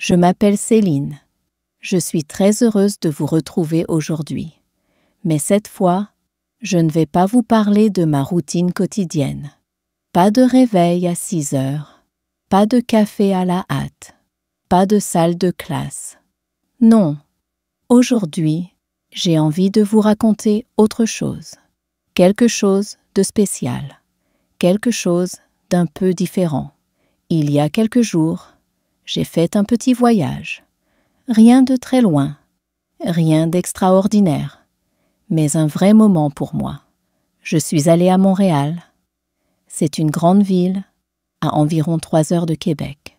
Je m'appelle Céline. Je suis très heureuse de vous retrouver aujourd'hui. Mais cette fois, je ne vais pas vous parler de ma routine quotidienne. Pas de réveil à 6 heures, pas de café à la hâte, pas de salle de classe. Non, aujourd'hui, j'ai envie de vous raconter autre chose. Quelque chose de spécial, quelque chose d'un peu différent. Il y a quelques jours, j'ai fait un petit voyage. Rien de très loin, rien d'extraordinaire, mais un vrai moment pour moi. Je suis allée à Montréal. C'est une grande ville, à environ 3 heures de Québec.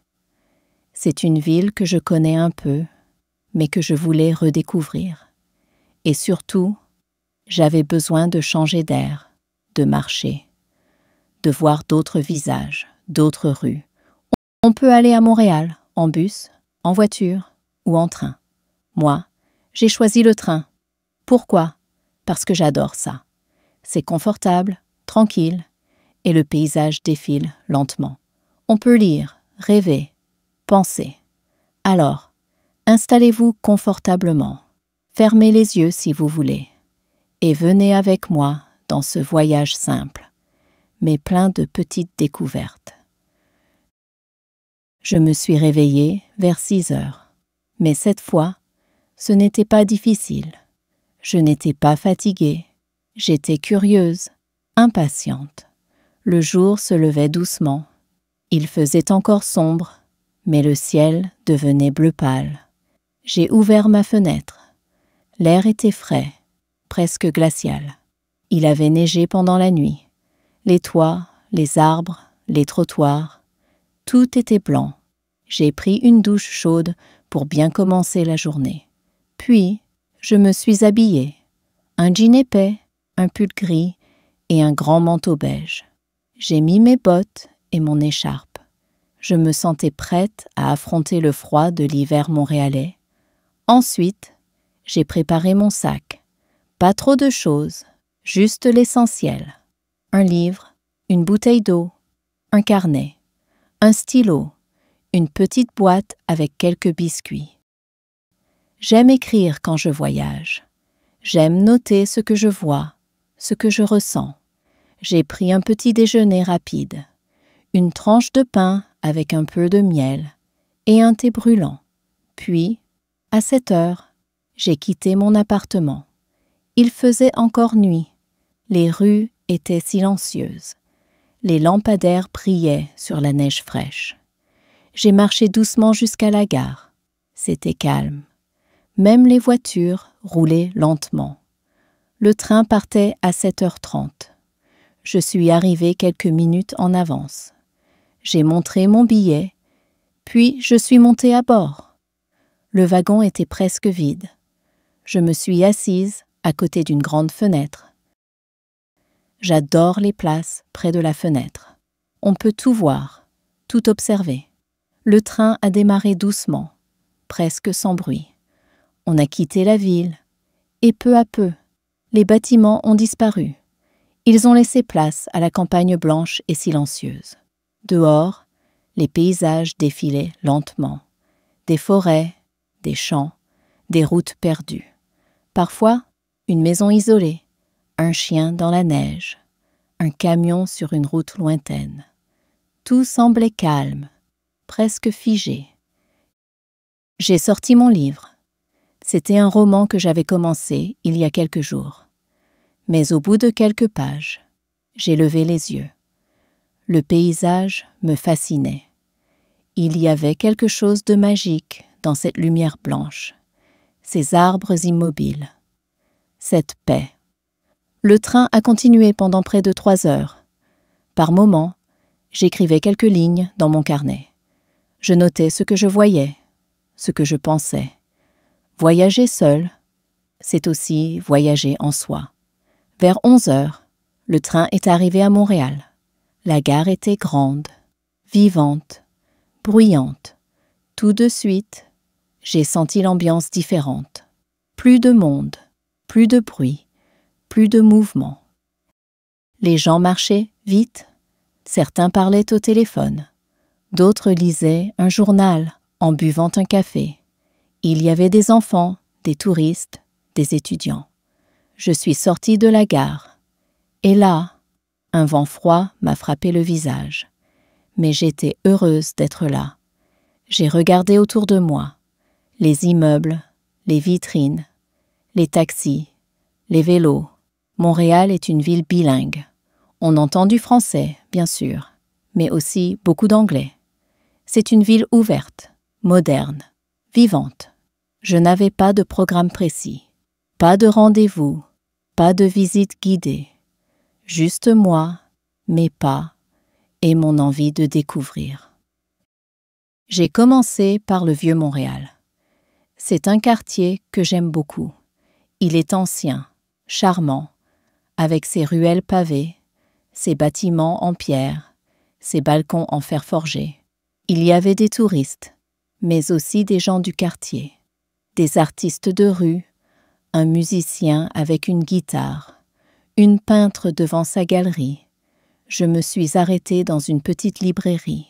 C'est une ville que je connais un peu, mais que je voulais redécouvrir. Et surtout, j'avais besoin de changer d'air, de marcher, de voir d'autres visages, d'autres rues. On peut aller à Montréal, en bus, en voiture ou en train. Moi, j'ai choisi le train. Pourquoi? Parce que j'adore ça. C'est confortable, tranquille, et le paysage défile lentement. On peut lire, rêver, penser. Alors, installez-vous confortablement. Fermez les yeux si vous voulez. Et venez avec moi dans ce voyage simple, mais plein de petites découvertes. Je me suis réveillée vers 6 heures. Mais cette fois, ce n'était pas difficile. Je n'étais pas fatiguée. J'étais curieuse, impatiente. Le jour se levait doucement. Il faisait encore sombre, mais le ciel devenait bleu pâle. J'ai ouvert ma fenêtre. L'air était frais, presque glacial. Il avait neigé pendant la nuit. Les toits, les arbres, les trottoirs, tout était blanc. J'ai pris une douche chaude pour bien commencer la journée. Puis, je me suis habillée. Un jean épais, un pull gris et un grand manteau beige. J'ai mis mes bottes et mon écharpe. Je me sentais prête à affronter le froid de l'hiver montréalais. Ensuite, j'ai préparé mon sac. Pas trop de choses, juste l'essentiel. Un livre, une bouteille d'eau, un carnet, un stylo, une petite boîte avec quelques biscuits. J'aime écrire quand je voyage. J'aime noter ce que je vois, ce que je ressens. J'ai pris un petit déjeuner rapide, une tranche de pain avec un peu de miel et un thé brûlant. Puis, à 7 heures, j'ai quitté mon appartement. Il faisait encore nuit. Les rues étaient silencieuses. Les lampadaires brillaient sur la neige fraîche. J'ai marché doucement jusqu'à la gare. C'était calme. Même les voitures roulaient lentement. Le train partait à 7h30. Je suis arrivée quelques minutes en avance. J'ai montré mon billet, puis je suis montée à bord. Le wagon était presque vide. Je me suis assise à côté d'une grande fenêtre. J'adore les places près de la fenêtre. On peut tout voir, tout observer. Le train a démarré doucement, presque sans bruit. On a quitté la ville, et peu à peu, les bâtiments ont disparu. Ils ont laissé place à la campagne blanche et silencieuse. Dehors, les paysages défilaient lentement. Des forêts, des champs, des routes perdues. Parfois, une maison isolée, un chien dans la neige, un camion sur une route lointaine. Tout semblait calme, presque figé. J'ai sorti mon livre. C'était un roman que j'avais commencé il y a quelques jours. Mais au bout de quelques pages, j'ai levé les yeux. Le paysage me fascinait. Il y avait quelque chose de magique dans cette lumière blanche, ces arbres immobiles, cette paix. Le train a continué pendant près de 3 heures. Par moments, j'écrivais quelques lignes dans mon carnet. Je notais ce que je voyais, ce que je pensais. Voyager seul, c'est aussi voyager en soi. Vers 11 heures, le train est arrivé à Montréal. La gare était grande, vivante, bruyante. Tout de suite, j'ai senti l'ambiance différente. Plus de monde, plus de bruit, plus de mouvement. Les gens marchaient vite. Certains parlaient au téléphone. D'autres lisaient un journal en buvant un café. Il y avait des enfants, des touristes, des étudiants. Je suis sortie de la gare. Et là, un vent froid m'a frappé le visage. Mais j'étais heureuse d'être là. J'ai regardé autour de moi. Les immeubles, les vitrines, les taxis, les vélos. Montréal est une ville bilingue. On entend du français, bien sûr, mais aussi beaucoup d'anglais. C'est une ville ouverte, moderne, vivante. Je n'avais pas de programme précis, pas de rendez-vous, pas de visite guidée. Juste moi, mes pas et mon envie de découvrir. J'ai commencé par le Vieux Montréal. C'est un quartier que j'aime beaucoup. Il est ancien, charmant, avec ses ruelles pavées, ses bâtiments en pierre, ses balcons en fer forgé. Il y avait des touristes, mais aussi des gens du quartier, des artistes de rue, un musicien avec une guitare, une peintre devant sa galerie. Je me suis arrêtée dans une petite librairie.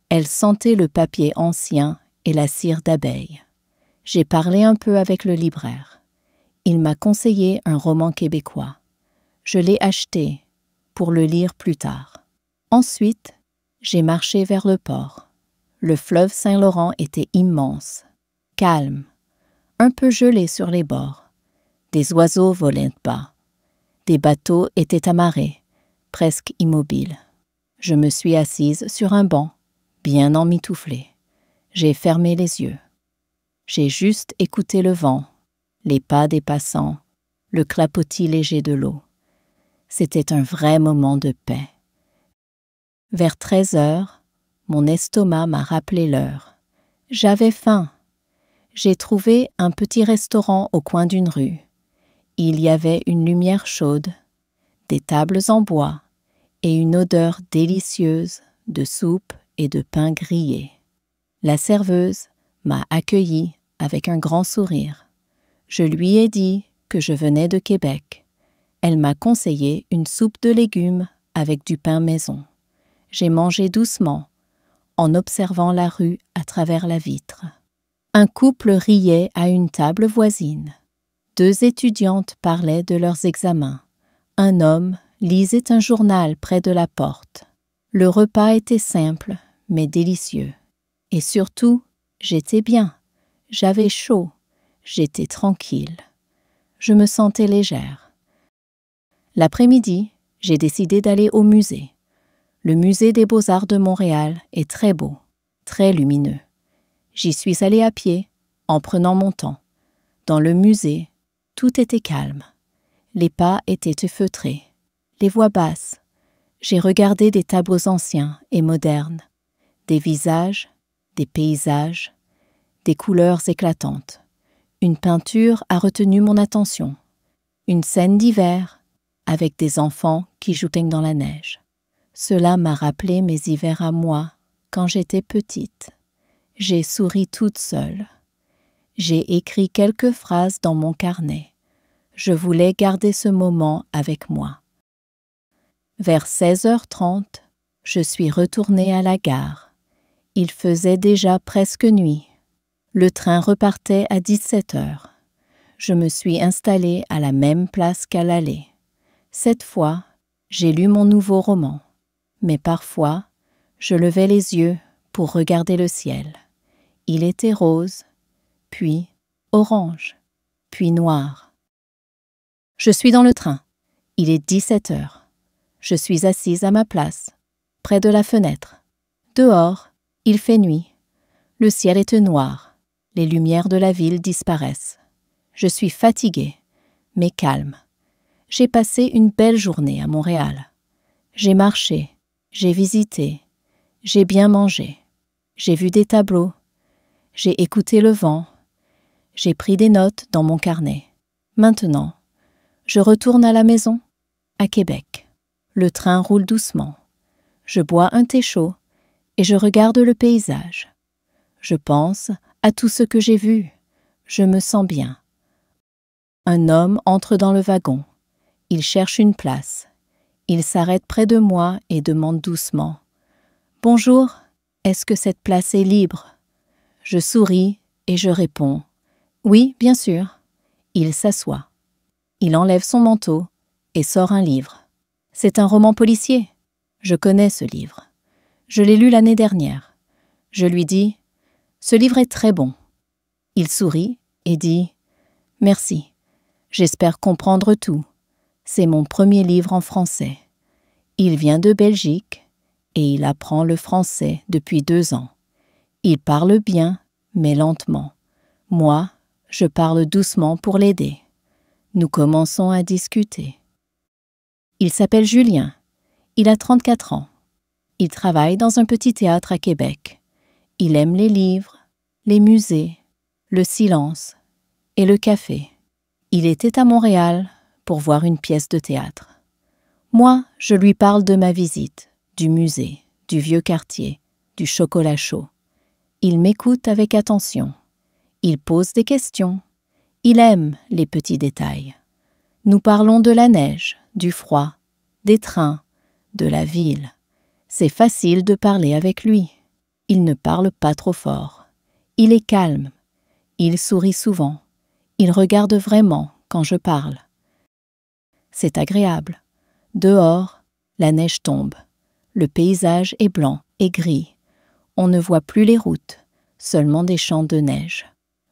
Elle sentait le papier ancien et la cire d'abeille. J'ai parlé un peu avec le libraire. Il m'a conseillé un roman québécois. Je l'ai acheté pour le lire plus tard. Ensuite, j'ai marché vers le port. Le fleuve Saint-Laurent était immense, calme, un peu gelé sur les bords. Des oiseaux volaient bas. Des bateaux étaient amarrés, presque immobiles. Je me suis assise sur un banc, bien emmitouflée. J'ai fermé les yeux. J'ai juste écouté le vent, les pas des passants, le clapotis léger de l'eau. C'était un vrai moment de paix. Vers 13 heures, mon estomac m'a rappelé l'heure. J'avais faim. J'ai trouvé un petit restaurant au coin d'une rue. Il y avait une lumière chaude, des tables en bois et une odeur délicieuse de soupe et de pain grillé. La serveuse m'a accueilli avec un grand sourire. Je lui ai dit que je venais de Québec. Elle m'a conseillé une soupe de légumes avec du pain maison. J'ai mangé doucement, en observant la rue à travers la vitre. Un couple riait à une table voisine. 2 étudiantes parlaient de leurs examens. Un homme lisait un journal près de la porte. Le repas était simple, mais délicieux. Et surtout, j'étais bien. J'avais chaud. J'étais tranquille. Je me sentais légère. L'après-midi, j'ai décidé d'aller au musée. Le musée des Beaux-Arts de Montréal est très beau, très lumineux. J'y suis allée à pied, en prenant mon temps. Dans le musée, tout était calme. Les pas étaient feutrés, les voix basses. J'ai regardé des tableaux anciens et modernes, des visages, des paysages, des couleurs éclatantes. Une peinture a retenu mon attention. Une scène d'hiver, avec des enfants qui jouent dans la neige. Cela m'a rappelé mes hivers à moi, quand j'étais petite. J'ai souri toute seule. J'ai écrit quelques phrases dans mon carnet. Je voulais garder ce moment avec moi. Vers 16h30, je suis retournée à la gare. Il faisait déjà presque nuit. Le train repartait à 17h. Je me suis installée à la même place qu'à l'aller. Cette fois, j'ai lu mon nouveau roman. Mais parfois, je levais les yeux pour regarder le ciel. Il était rose, puis orange, puis noir. Je suis dans le train. Il est 17h. Je suis assise à ma place, près de la fenêtre. Dehors, il fait nuit. Le ciel est noir. Les lumières de la ville disparaissent. Je suis fatiguée, mais calme. J'ai passé une belle journée à Montréal. J'ai marché. J'ai visité, j'ai bien mangé, j'ai vu des tableaux, j'ai écouté le vent, j'ai pris des notes dans mon carnet. Maintenant, je retourne à la maison, à Québec. Le train roule doucement. Je bois un thé chaud et je regarde le paysage. Je pense à tout ce que j'ai vu. Je me sens bien. Un homme entre dans le wagon. Il cherche une place. Il s'arrête près de moi et demande doucement « Bonjour, est-ce que cette place est libre ?» Je souris et je réponds « Oui, bien sûr ». Il s'assoit. Il enlève son manteau et sort un livre. C'est un roman policier. Je connais ce livre. Je l'ai lu l'année dernière. Je lui dis « Ce livre est très bon ». Il sourit et dit « Merci. J'espère comprendre tout. C'est mon premier livre en français. Il vient de Belgique et il apprend le français depuis 2 ans. Il parle bien, mais lentement. Moi, je parle doucement pour l'aider. Nous commençons à discuter. Il s'appelle Julien. Il a 34 ans. Il travaille dans un petit théâtre à Québec. Il aime les livres, les musées, le silence et le café. Il était à Montréal pour voir une pièce de théâtre. Moi, je lui parle de ma visite, du musée, du vieux quartier, du chocolat chaud. Il m'écoute avec attention. Il pose des questions. Il aime les petits détails. Nous parlons de la neige, du froid, des trains, de la ville. C'est facile de parler avec lui. Il ne parle pas trop fort. Il est calme. Il sourit souvent. Il regarde vraiment quand je parle. C'est agréable. Dehors, la neige tombe. Le paysage est blanc et gris. On ne voit plus les routes, seulement des champs de neige.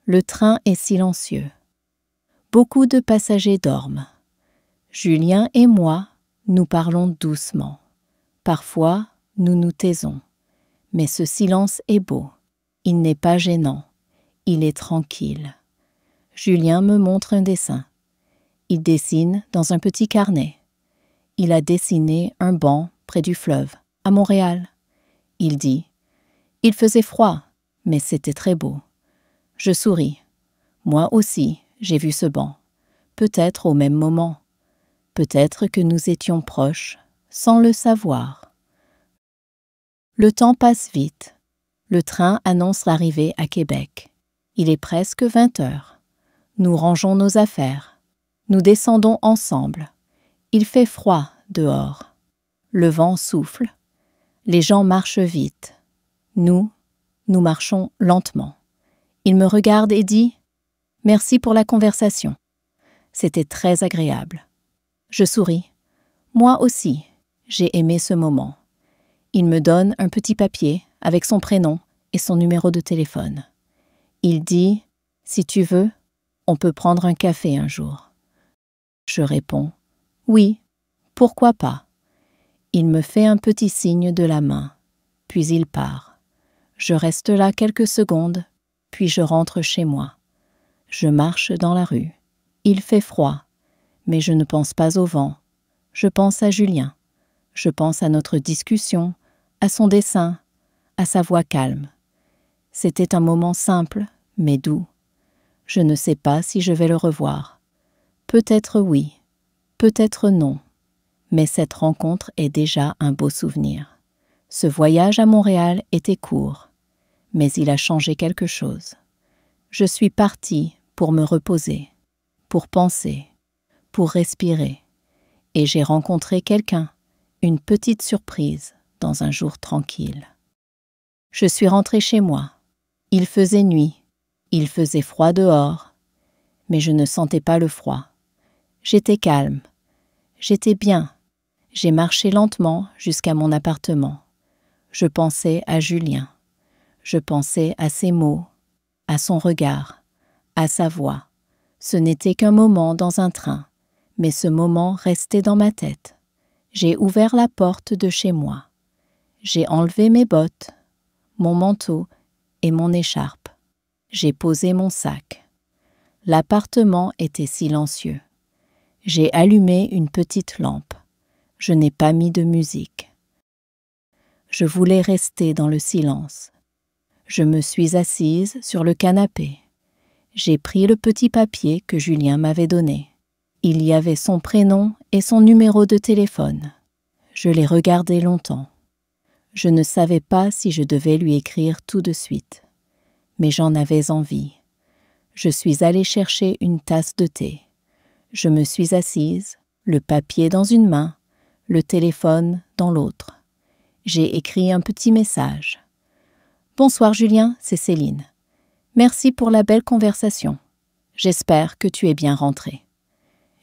Le train est silencieux. Beaucoup de passagers dorment. Julien et moi, nous parlons doucement. Parfois, nous nous taisons. Mais ce silence est beau. Il n'est pas gênant. Il est tranquille. Julien me montre un dessin. Il dessine dans un petit carnet. Il a dessiné un banc près du fleuve, à Montréal. Il dit « Il faisait froid, mais c'était très beau. » Je souris. Moi aussi, j'ai vu ce banc. Peut-être au même moment. Peut-être que nous étions proches, sans le savoir. Le temps passe vite. Le train annonce l'arrivée à Québec. Il est presque 20 heures. Nous rangeons nos affaires. Nous descendons ensemble. Il fait froid dehors. Le vent souffle. Les gens marchent vite. Nous marchons lentement. Il me regarde et dit « Merci pour la conversation. C'était très agréable. » Je souris. Moi aussi, j'ai aimé ce moment. Il me donne un petit papier avec son prénom et son numéro de téléphone. Il dit « Si tu veux, on peut prendre un café un jour. » Je réponds « Oui, pourquoi pas ?» Il me fait un petit signe de la main, puis il part. Je reste là quelques secondes, puis je rentre chez moi. Je marche dans la rue. Il fait froid, mais je ne pense pas au vent. Je pense à Julien. Je pense à notre discussion, à son dessin, à sa voix calme. C'était un moment simple, mais doux. Je ne sais pas si je vais le revoir. Peut-être oui, peut-être non. Mais cette rencontre est déjà un beau souvenir. Ce voyage à Montréal était court, mais il a changé quelque chose. Je suis partie pour me reposer, pour penser, pour respirer. Et j'ai rencontré quelqu'un, une petite surprise, dans un jour tranquille. Je suis rentrée chez moi. Il faisait nuit, il faisait froid dehors, mais je ne sentais pas le froid. J'étais calme, j'étais bien. J'ai marché lentement jusqu'à mon appartement. Je pensais à Julien. Je pensais à ses mots, à son regard, à sa voix. Ce n'était qu'un moment dans un train, mais ce moment restait dans ma tête. J'ai ouvert la porte de chez moi. J'ai enlevé mes bottes, mon manteau et mon écharpe. J'ai posé mon sac. L'appartement était silencieux. J'ai allumé une petite lampe. Je n'ai pas mis de musique. Je voulais rester dans le silence. Je me suis assise sur le canapé. J'ai pris le petit papier que Julien m'avait donné. Il y avait son prénom et son numéro de téléphone. Je l'ai regardé longtemps. Je ne savais pas si je devais lui écrire tout de suite. Mais j'en avais envie. Je suis allée chercher une tasse de thé. Je me suis assise, le papier dans une main, le téléphone dans l'autre. J'ai écrit un petit message. « Bonsoir Julien, c'est Céline. Merci pour la belle conversation. J'espère que tu es bien rentré.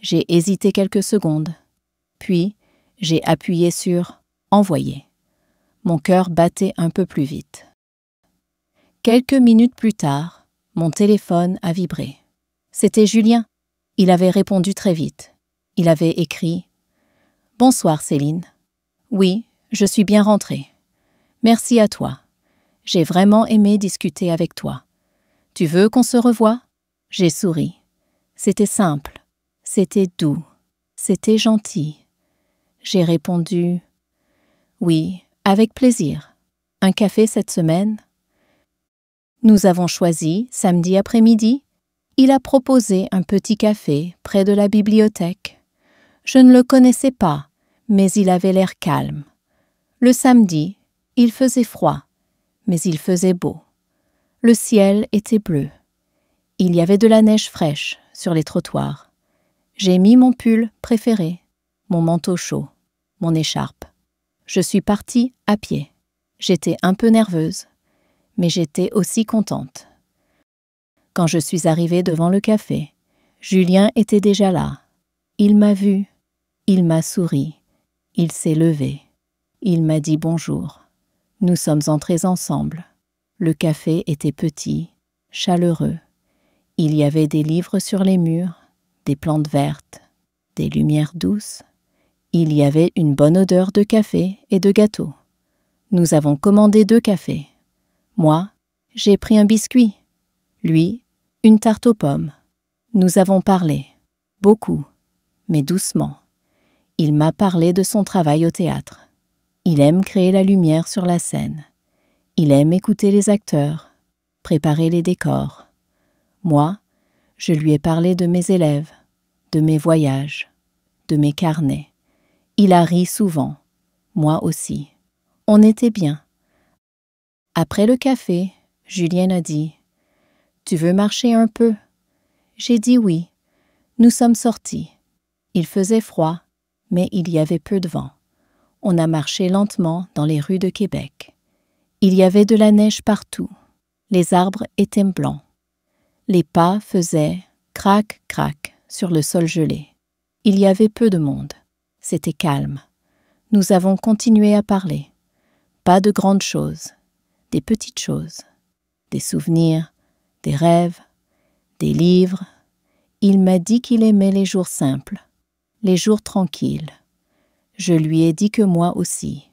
J'ai hésité quelques secondes. Puis, j'ai appuyé sur « Envoyer ». Mon cœur battait un peu plus vite. Quelques minutes plus tard, mon téléphone a vibré. C'était Julien. Il avait répondu très vite. Il avait écrit « Bonsoir Céline. Oui, je suis bien rentré. Merci à toi. J'ai vraiment aimé discuter avec toi. Tu veux qu'on se revoie ?» J'ai souri. C'était simple. C'était doux. C'était gentil. J'ai répondu « Oui, avec plaisir. Un café cette semaine ?» Nous avons choisi samedi après-midi. Il a proposé un petit café près de la bibliothèque. Je ne le connaissais pas, mais il avait l'air calme. Le samedi, il faisait froid, mais il faisait beau. Le ciel était bleu. Il y avait de la neige fraîche sur les trottoirs. J'ai mis mon pull préféré, mon manteau chaud, mon écharpe. Je suis partie à pied. J'étais un peu nerveuse, mais j'étais aussi contente. Quand je suis arrivée devant le café, Julien était déjà là. Il m'a vue, il m'a souri, il s'est levé, il m'a dit bonjour. Nous sommes entrés ensemble. Le café était petit, chaleureux. Il y avait des livres sur les murs, des plantes vertes, des lumières douces. Il y avait une bonne odeur de café et de gâteau. Nous avons commandé 2 cafés. Moi, j'ai pris un biscuit. Lui, une tarte aux pommes. Nous avons parlé, beaucoup, mais doucement. Il m'a parlé de son travail au théâtre. Il aime créer la lumière sur la scène. Il aime écouter les acteurs, préparer les décors. Moi, je lui ai parlé de mes élèves, de mes voyages, de mes carnets. Il a ri souvent, moi aussi. On était bien. Après le café, Julien a dit « Tu veux marcher un peu ?» J'ai dit oui. Nous sommes sortis. Il faisait froid, mais il y avait peu de vent. On a marché lentement dans les rues de Québec. Il y avait de la neige partout. Les arbres étaient blancs. Les pas faisaient crac, crac sur le sol gelé. Il y avait peu de monde. C'était calme. Nous avons continué à parler. Pas de grandes choses, des petites choses, des souvenirs, des rêves, des livres. Il m'a dit qu'il aimait les jours simples, les jours tranquilles. Je lui ai dit que moi aussi.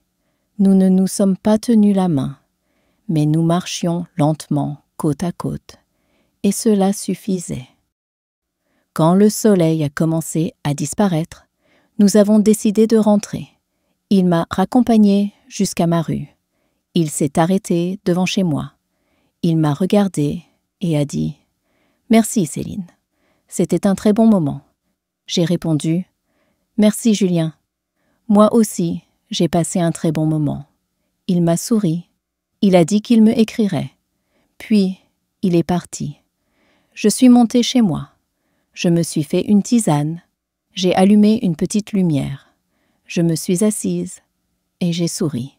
Nous ne nous sommes pas tenus la main, mais nous marchions lentement, côte à côte, et cela suffisait. Quand le soleil a commencé à disparaître, nous avons décidé de rentrer. Il m'a raccompagnée jusqu'à ma rue. Il s'est arrêté devant chez moi. Il m'a regardé et a dit « Merci Céline, c'était un très bon moment. » J'ai répondu « Merci Julien. Moi aussi, j'ai passé un très bon moment. » Il m'a souri. Il a dit qu'il me écrirait. Puis, il est parti. Je suis montée chez moi. Je me suis fait une tisane. J'ai allumé une petite lumière. Je me suis assise et j'ai souri.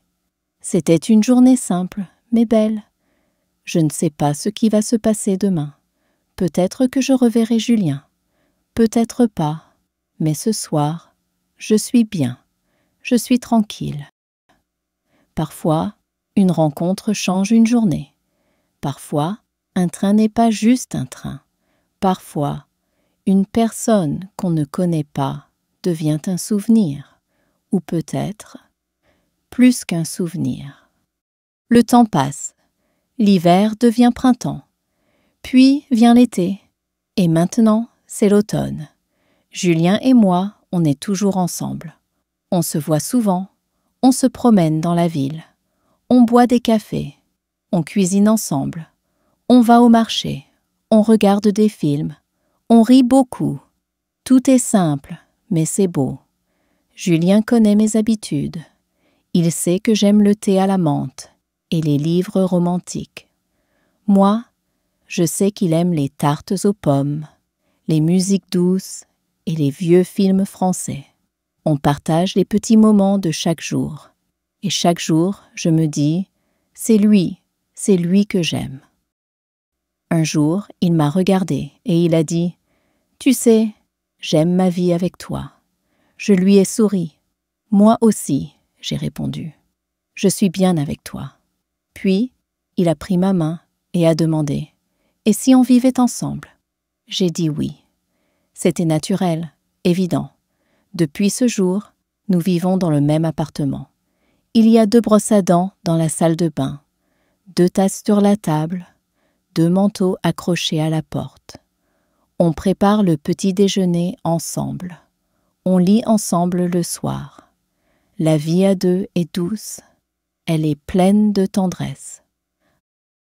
C'était une journée simple, mais belle. Je ne sais pas ce qui va se passer demain. Peut-être que je reverrai Julien. Peut-être pas. Mais ce soir, je suis bien. Je suis tranquille. Parfois, une rencontre change une journée. Parfois, un train n'est pas juste un train. Parfois, une personne qu'on ne connaît pas devient un souvenir, ou peut-être plus qu'un souvenir. Le temps passe. L'hiver devient printemps. Puis vient l'été. Et maintenant, c'est l'automne. Julien et moi, on est toujours ensemble. On se voit souvent. On se promène dans la ville. On boit des cafés. On cuisine ensemble. On va au marché. On regarde des films. On rit beaucoup. Tout est simple, mais c'est beau. Julien connaît mes habitudes. Il sait que j'aime le thé à la menthe et les livres romantiques. Moi, je sais qu'il aime les tartes aux pommes, les musiques douces et les vieux films français. On partage les petits moments de chaque jour. Et chaque jour, je me dis, c'est lui que j'aime. Un jour, il m'a regardé et il a dit « Tu sais, j'aime ma vie avec toi. » Je lui ai souri. « Moi aussi, » j'ai répondu. « Je suis bien avec toi. » Puis, il a pris ma main et a demandé « Et si on vivait ensemble ?» J'ai dit oui. C'était naturel, évident. Depuis ce jour, nous vivons dans le même appartement. Il y a 2 brosses à dents dans la salle de bain, 2 tasses sur la table, 2 manteaux accrochés à la porte. On prépare le petit déjeuner ensemble. On lit ensemble le soir. La vie à 2 est douce. Elle est pleine de tendresse.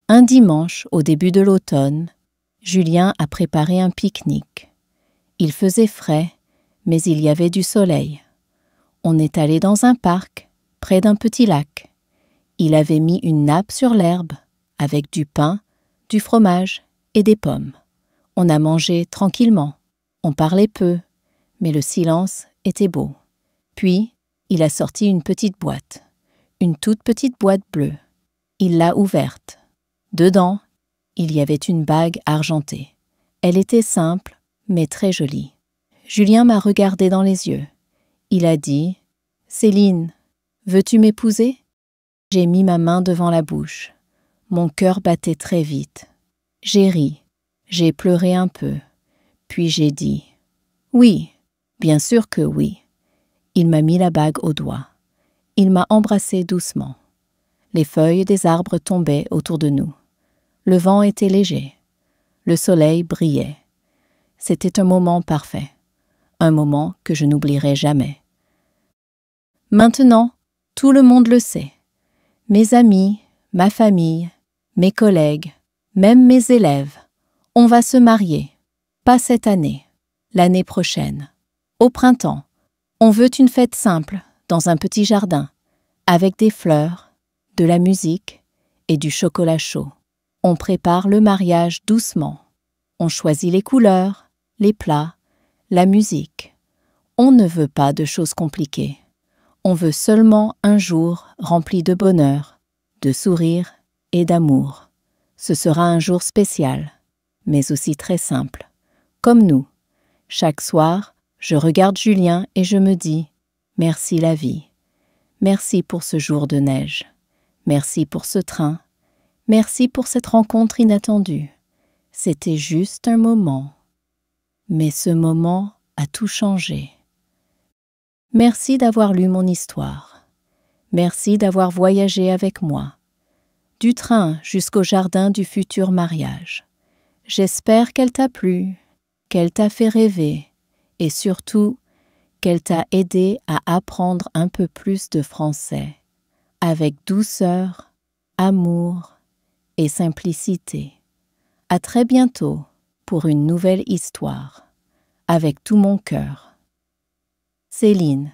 Un dimanche, au début de l'automne, Julien a préparé un pique-nique. Il faisait frais, mais il y avait du soleil. On est allé dans un parc, près d'un petit lac. Il avait mis une nappe sur l'herbe, avec du pain, du fromage et des pommes. On a mangé tranquillement. On parlait peu, mais le silence était beau. Puis, il a sorti une petite boîte, une toute petite boîte bleue. Il l'a ouverte. Dedans, il y avait une bague argentée. Elle était simple, mais très jolie. Julien m'a regardé dans les yeux. Il a dit « Céline, veux-tu m'épouser ?» J'ai mis ma main devant la bouche. Mon cœur battait très vite. J'ai ri. J'ai pleuré un peu. Puis j'ai dit « Oui, bien sûr que oui. » Il m'a mis la bague au doigt. Il m'a embrassé doucement. Les feuilles des arbres tombaient autour de nous. Le vent était léger. Le soleil brillait. C'était un moment parfait. Un moment que je n'oublierai jamais. Maintenant, tout le monde le sait. Mes amis, ma famille, mes collègues, même mes élèves. On va se marier. Pas cette année, l'année prochaine. Au printemps, on veut une fête simple, dans un petit jardin, avec des fleurs, de la musique et du chocolat chaud. On prépare le mariage doucement. On choisit les couleurs, les plats, la musique. On ne veut pas de choses compliquées. On veut seulement un jour rempli de bonheur, de sourire et d'amour. Ce sera un jour spécial, mais aussi très simple. Comme nous. Chaque soir, je regarde Julien et je me dis « Merci la vie. Merci pour ce jour de neige. Merci pour ce train. Merci pour cette rencontre inattendue. C'était juste un moment. Mais ce moment a tout changé. Merci d'avoir lu mon histoire. Merci d'avoir voyagé avec moi. Du train jusqu'au jardin du futur mariage. J'espère qu'elle t'a plu, qu'elle t'a fait rêver et surtout qu'elle t'a aidé à apprendre un peu plus de français, avec douceur, amour et simplicité. À très bientôt pour une nouvelle histoire, avec tout mon cœur. Céline.